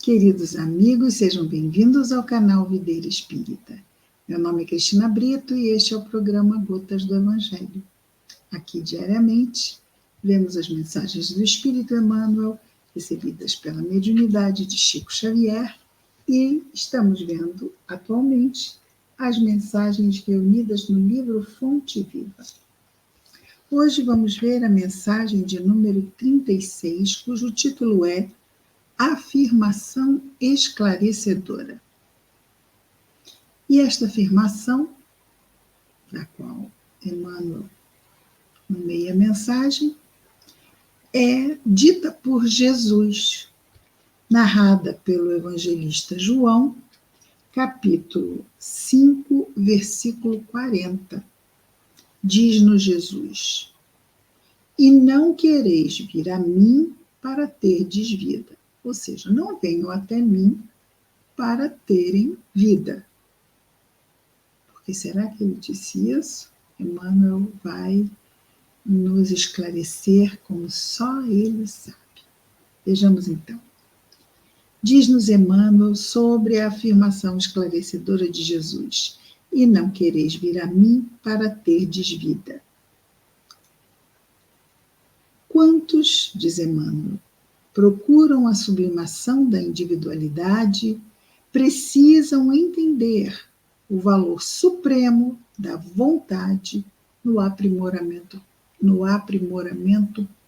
Queridos amigos, sejam bem-vindos ao canal Videira Espírita. Meu nome é Cristina Brito e este é o programa Gotas do Evangelho. Aqui, diariamente, vemos as mensagens do Espírito Emmanuel, recebidas pela mediunidade de Chico Xavier, e estamos vendo, atualmente, as mensagens reunidas no livro Fonte Viva. Hoje vamos ver a mensagem de número 36, cujo título é Afirmação esclarecedora. E esta afirmação, da qual Emmanuel nomeia a mensagem, é dita por Jesus, narrada pelo evangelista João, capítulo 5, versículo 40. Diz-nos Jesus: E não quereis vir a mim para terdes vida. Ou seja, não venham até mim para terem vida. Porque será que ele disse isso? Emmanuel vai nos esclarecer como só ele sabe. Vejamos então. Diz-nos Emmanuel sobre a afirmação esclarecedora de Jesus: E não quereis vir a mim para terdes vida. Quantos, diz Emmanuel, procuram a sublimação da individualidade, precisam entender o valor supremo da vontade no aprimoramento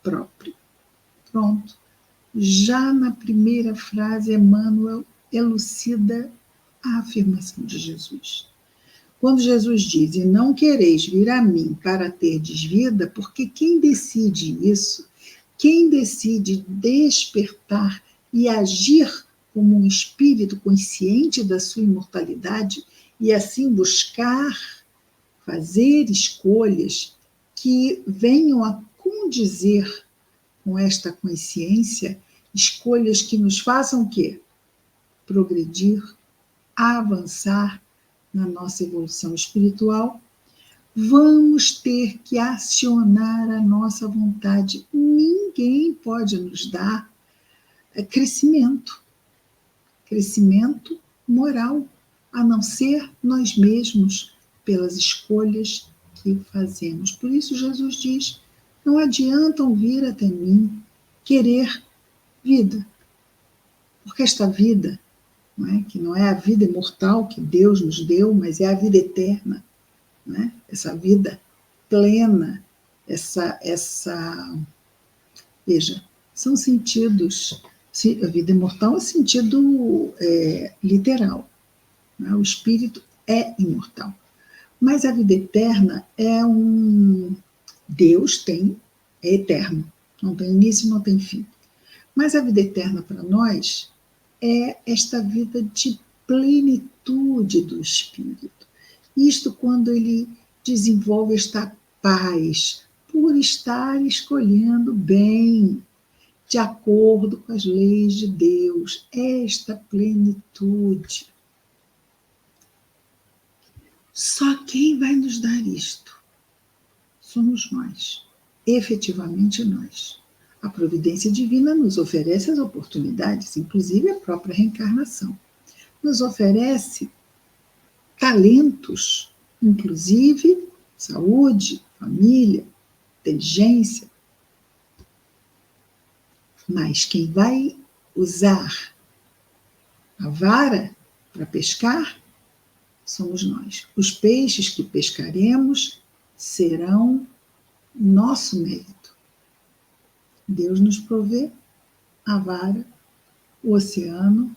próprio. Pronto. Já na primeira frase, Emmanuel elucida a afirmação de Jesus. Quando Jesus diz: E não quereis vir a mim para terdes vida, porque quem decide isso, quem decide despertar e agir como um espírito consciente da sua imortalidade e assim buscar fazer escolhas que venham a condizer com esta consciência, escolhas que nos façam o quê? Progredir, avançar na nossa evolução espiritual, vamos ter que acionar a nossa vontade. Ninguém pode nos dar crescimento moral, a não ser nós mesmos, pelas escolhas que fazemos. Por isso Jesus diz: não adiantam vir até mim querer vida, porque esta vida, que não é a vida imortal que Deus nos deu, mas é a vida eterna, essa vida plena, veja, são sentidos. A vida imortal é sentido literal, o espírito é imortal, mas a vida eterna Deus é eterno, não tem início, não tem fim, mas a vida eterna para nós é esta vida de plenitude do espírito. Isto quando ele desenvolve esta paz, por estar escolhendo bem, de acordo com as leis de Deus, esta plenitude. Só quem vai nos dar isto somos nós, efetivamente nós. A providência divina nos oferece as oportunidades, inclusive a própria reencarnação. Nos oferece talentos, inclusive saúde, família, inteligência. Mas quem vai usar a vara para pescar somos nós. Os peixes que pescaremos serão nosso mérito. Deus nos provê a vara, o oceano,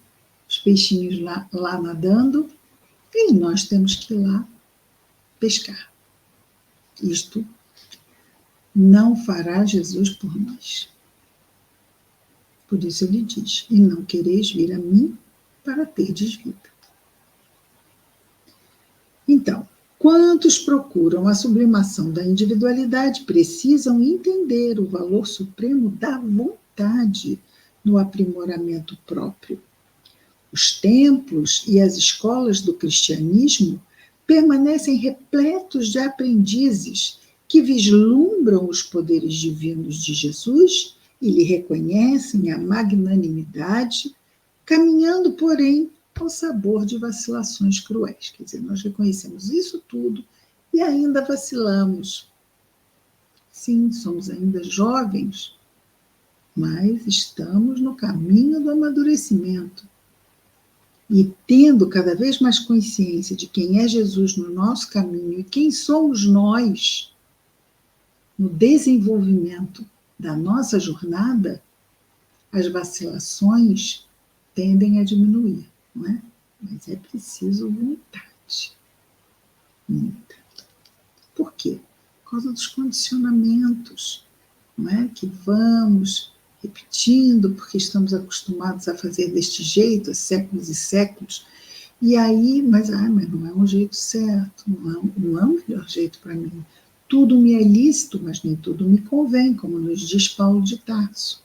os peixinhos lá nadando, e nós temos que ir lá pescar. Isto não fará Jesus por nós. Por isso ele diz: E não quereis vir a mim para terdes vida. Então, quantos procuram a sublimação da individualidade precisam entender o valor supremo da vontade no aprimoramento próprio. Os templos e as escolas do cristianismo permanecem repletos de aprendizes que vislumbram os poderes divinos de Jesus e lhe reconhecem a magnanimidade caminhando, porém, ao sabor de vacilações cruéis. Quer dizer, nós reconhecemos isso tudo e ainda vacilamos. Sim, somos ainda jovens, mas estamos no caminho do amadurecimento. E tendo cada vez mais consciência de quem é Jesus no nosso caminho e quem somos nós no desenvolvimento da nossa jornada, as vacilações tendem a diminuir, não é? Mas é preciso vontade. Muita. Por quê? Por causa dos condicionamentos, não é? Que vamos repetindo, porque estamos acostumados a fazer deste jeito há séculos e séculos. E aí, mas não é um jeito certo, não é o melhor jeito para mim. Tudo me é lícito, mas nem tudo me convém, como nos diz Paulo de Tarso.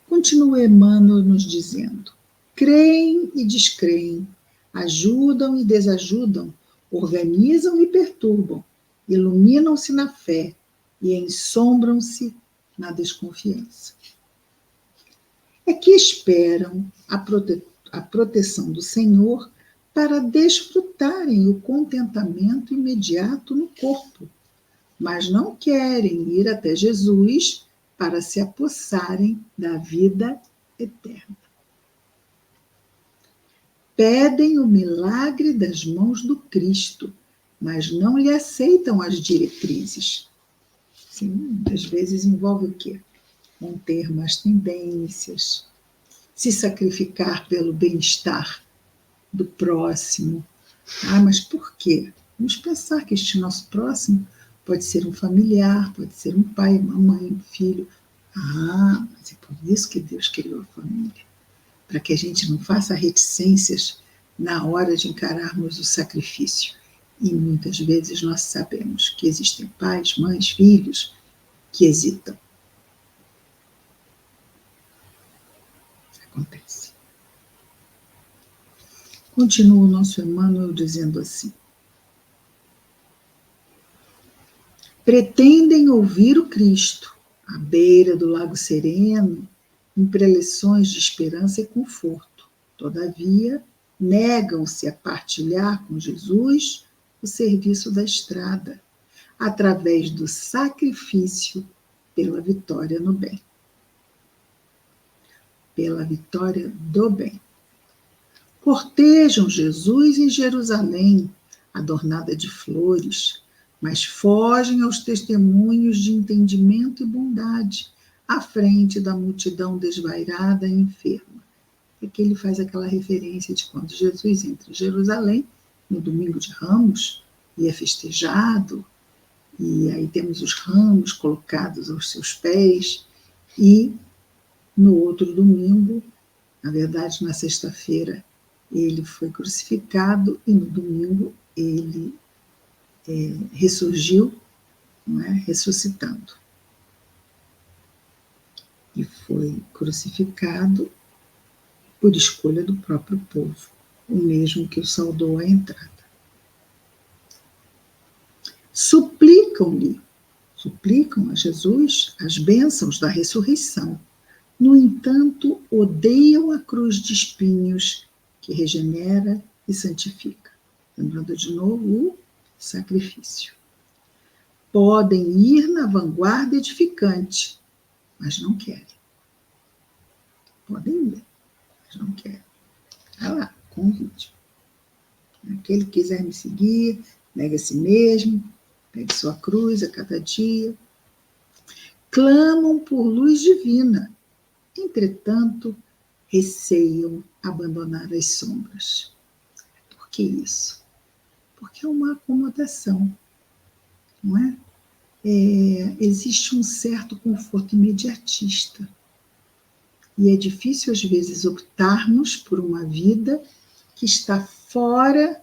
Continua Emmanuel nos dizendo: creem e descreem, ajudam e desajudam, organizam e perturbam, iluminam-se na fé e ensombram-se na desconfiança. É que esperam a proteção do Senhor para desfrutarem o contentamento imediato no corpo, mas não querem ir até Jesus para se apossarem da vida eterna. Pedem o milagre das mãos do Cristo, mas não lhe aceitam as diretrizes. Sim, muitas vezes envolve o quê? Manter mais tendências, se sacrificar pelo bem-estar do próximo. Mas por quê? Vamos pensar que este nosso próximo pode ser um familiar, pode ser um pai, uma mãe, um filho. Mas é por isso que Deus criou a família. Para que a gente não faça reticências na hora de encararmos o sacrifício. E muitas vezes nós sabemos que existem pais, mães, filhos que hesitam. Acontece. Continua o nosso Emmanuel dizendo assim: pretendem ouvir o Cristo à beira do lago sereno, em preleções de esperança e conforto. Todavia, negam-se a partilhar com Jesus o serviço da estrada, através do sacrifício pela vitória no bem. Pela vitória do bem. Cortejam Jesus em Jerusalém, adornada de flores, mas fogem aos testemunhos de entendimento e bondade, à frente da multidão desvairada e enferma. É que ele faz aquela referência de quando Jesus entra em Jerusalém, no domingo de Ramos, e é festejado, e aí temos os ramos colocados aos seus pés, e no outro domingo, na verdade na sexta-feira, ele foi crucificado, e no domingo ele ressurgiu, não é? Ressuscitando. E foi crucificado por escolha do próprio povo, o mesmo que o saudou à entrada. Suplicam a Jesus as bênçãos da ressurreição. No entanto, odeiam a cruz de espinhos que regenera e santifica. Lembrando de novo o sacrifício. Podem ir na vanguarda edificante, mas não querem. Podem ir, mas não querem. Está lá, convite. Aquele que quiser me seguir, negue a si mesmo, pegue sua cruz a cada dia. Clamam por luz divina, entretanto, receiam abandonar as sombras. Por que isso? Porque é uma acomodação, não é? Existe um certo conforto imediatista. E é difícil, às vezes, optarmos por uma vida que está fora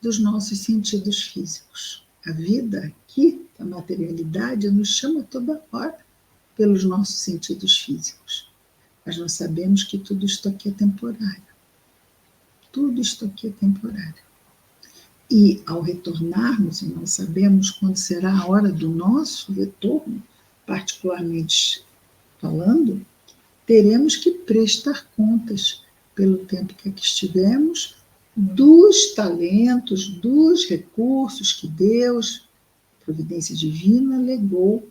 dos nossos sentidos físicos. A vida aqui, a materialidade, nos chama toda hora pelos nossos sentidos físicos. Mas nós sabemos que tudo isto aqui é temporário. Tudo isto aqui é temporário. E ao retornarmos, e não sabemos quando será a hora do nosso retorno, particularmente falando, teremos que prestar contas pelo tempo que aqui estivemos, dos talentos, dos recursos que Deus, providência divina, legou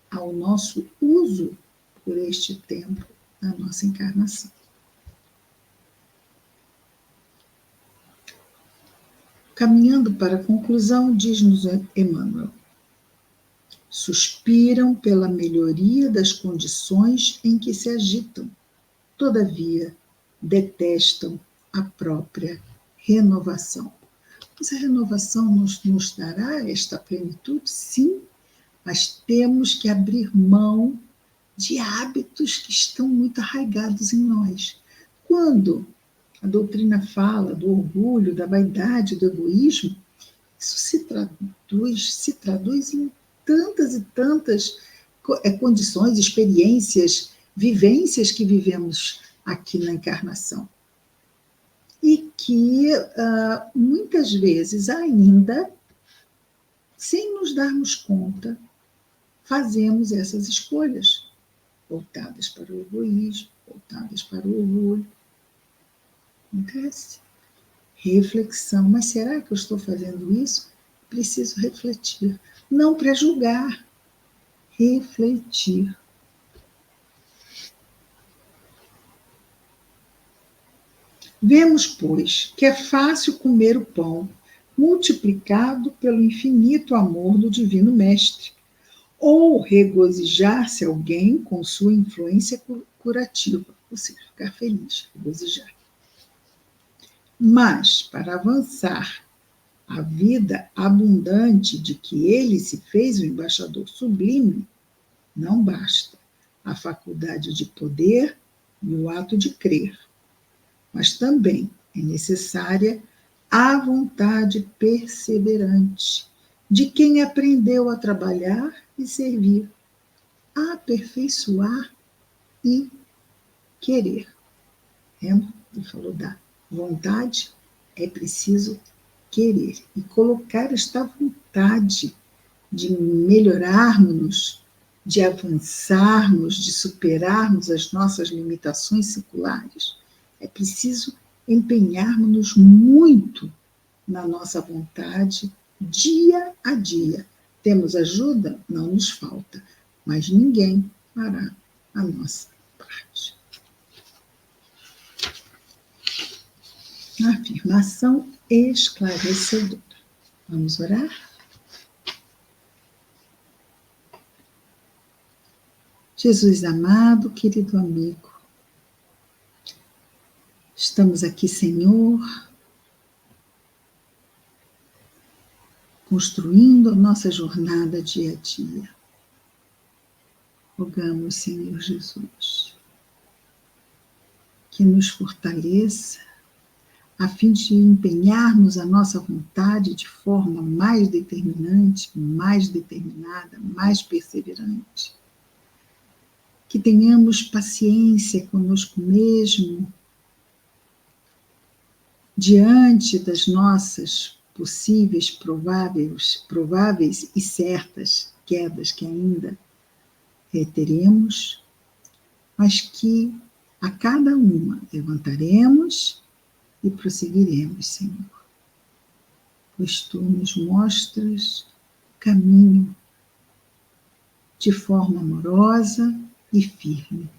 ao nosso uso por este tempo na nossa encarnação. Caminhando para a conclusão, diz-nos Emmanuel: suspiram pela melhoria das condições em que se agitam, todavia detestam a própria renovação. Mas a renovação nos dará esta plenitude? Sim, mas temos que abrir mão de hábitos que estão muito arraigados em nós. Quando a doutrina fala do orgulho, da vaidade, do egoísmo, isso se traduz em tantas e tantas condições, experiências, vivências que vivemos aqui na encarnação. E que muitas vezes ainda, sem nos darmos conta, fazemos essas escolhas voltadas para o egoísmo, voltadas para o orgulho. Acontece. Reflexão. Mas será que eu estou fazendo isso? Preciso refletir. Não para julgar. Refletir. Vemos, pois, que é fácil comer o pão multiplicado pelo infinito amor do Divino Mestre, ou regozijar-se alguém com sua influência curativa, ou seja, ficar feliz, regozijar. Mas, para avançar a vida abundante de que ele se fez o embaixador sublime, não basta a faculdade de poder e o ato de crer, mas também é necessária a vontade perseverante de quem aprendeu a trabalhar e servir, a aperfeiçoar e querer. Ele falou da vontade, é preciso querer e colocar esta vontade de melhorarmos, de avançarmos, de superarmos as nossas limitações seculares. É preciso empenharmos-nos muito na nossa vontade, dia a dia. Temos ajuda? Não nos falta, mas ninguém fará a nossa parte. Afirmação esclarecedora. Vamos orar? Jesus amado, querido amigo, estamos aqui, Senhor, construindo a nossa jornada dia a dia. Rogamos, Senhor Jesus, que nos fortaleça a fim de empenharmos a nossa vontade de forma mais determinante, mais determinada, mais perseverante. Que tenhamos paciência conosco mesmo, diante das nossas possíveis, prováveis e certas quedas que ainda teremos, mas que a cada uma levantaremos e prosseguiremos, Senhor, pois Tu nos mostras o caminho de forma amorosa e firme.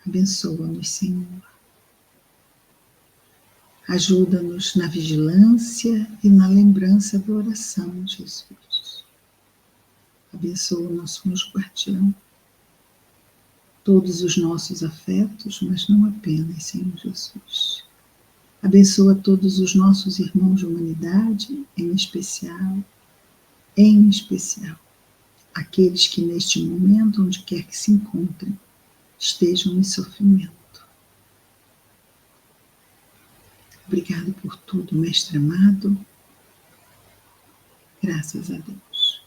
Abençoa-nos, Senhor. Ajuda-nos na vigilância e na lembrança da oração, Jesus. Abençoa o nosso anjo guardião, todos os nossos afetos, mas não apenas, Senhor Jesus. Abençoa todos os nossos irmãos de humanidade, em especial, aqueles que neste momento, onde quer que se encontrem, estejam em sofrimento. Obrigado por tudo, Mestre amado. Graças a Deus.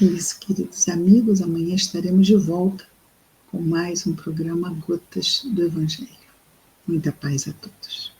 É isso, queridos amigos. Amanhã estaremos de volta com mais um programa Gotas do Evangelho. Muita paz a todos.